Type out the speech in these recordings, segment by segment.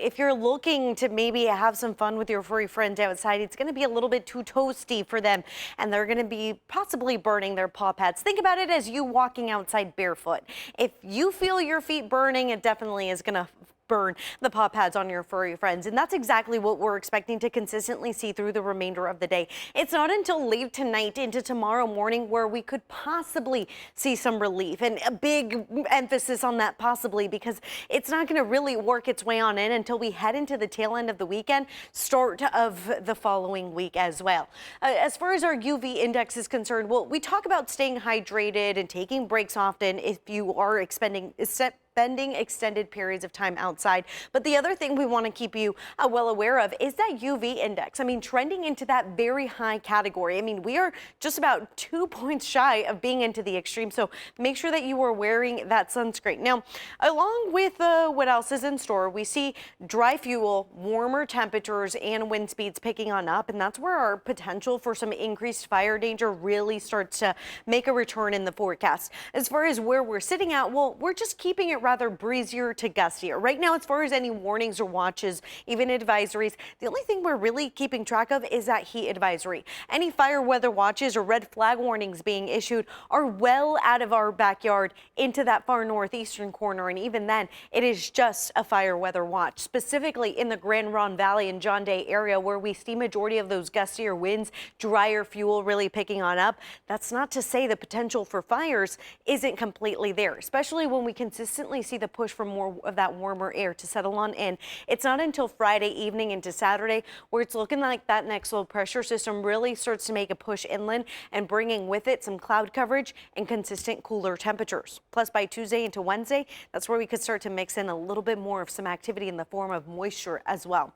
if you're looking to maybe have some fun with your furry friends outside, it's going to be a little bit too toasty for them, and they're going to be possibly burning their paw pads. Think about it as you walking outside barefoot. If you feel your feet burning, it definitely is going to burn the paw pads on your furry friends. And that's exactly what we're expecting to consistently see through the remainder of the day. It's not until late tonight into tomorrow morning where we could possibly see some relief, and a big emphasis on that possibly, because it's not going to really work its way on in until we head into the tail end of the weekend, start of the following week as well. As far as our UV index is concerned, well, we talk about staying hydrated and taking breaks often if you are spending extended periods of time outside. But the other thing we want to keep you well aware of is that UV index. I mean, trending into that very high category. I mean, we are just about 2 points shy of being into the extreme. So make sure that you are wearing that sunscreen. Now, along with what else is in store, we see dry fuel, warmer temperatures, and wind speeds picking on up. And that's where our potential for some increased fire danger really starts to make a return in the forecast. As far as where we're sitting at, well, we're just keeping it rather breezier to gustier. Right now, as far as any warnings or watches, even advisories, the only thing we're really keeping track of is that heat advisory. Any fire weather watches or red flag warnings being issued are well out of our backyard into that far northeastern corner, and even then, it is just a fire weather watch, specifically in the Grand Ronde Valley and John Day area where we see majority of those gustier winds, drier fuel really picking on up. That's not to say the potential for fires isn't completely there, especially when we consistently see the push for more of that warmer air to settle on in. It's not until Friday evening into Saturday where it's looking like that next low pressure system really starts to make a push inland and bringing with it some cloud coverage and consistent cooler temperatures. Plus, by Tuesday into Wednesday, that's where we could start to mix in a little bit more of some activity in the form of moisture as well.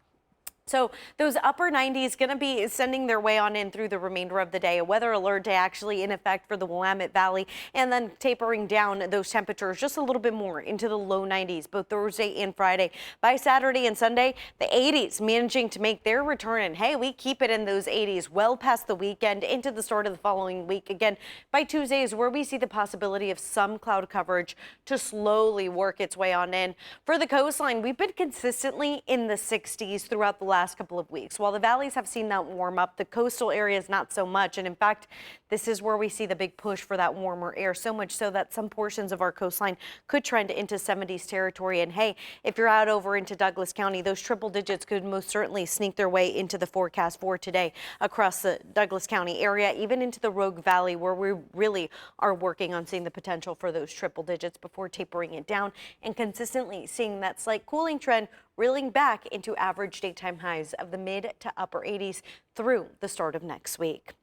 So those upper 90s going to be sending their way on in through the remainder of the day. A weather alert day actually in effect for the Willamette Valley, and then tapering down those temperatures just a little bit more into the low 90s both Thursday and Friday. By Saturday and Sunday, the 80s managing to make their return, and hey, we keep it in those 80s well past the weekend into the start of the following week. Again, by Tuesday is where we see the possibility of some cloud coverage to slowly work its way on in. For the coastline, we've been consistently in the 60s throughout the last couple of weeks. While the valleys have seen that warm up, the coastal areas not so much. And in fact, this is where we see the big push for that warmer air, so much so that some portions of our coastline could trend into 70s territory. And hey, if you're out over into Douglas County, those triple digits could most certainly sneak their way into the forecast for today across the Douglas County area, even into the Rogue Valley, where we really are working on seeing the potential for those triple digits before tapering it down and consistently seeing that slight cooling trend reeling back into average daytime highs of the mid to upper 80s through the start of next week.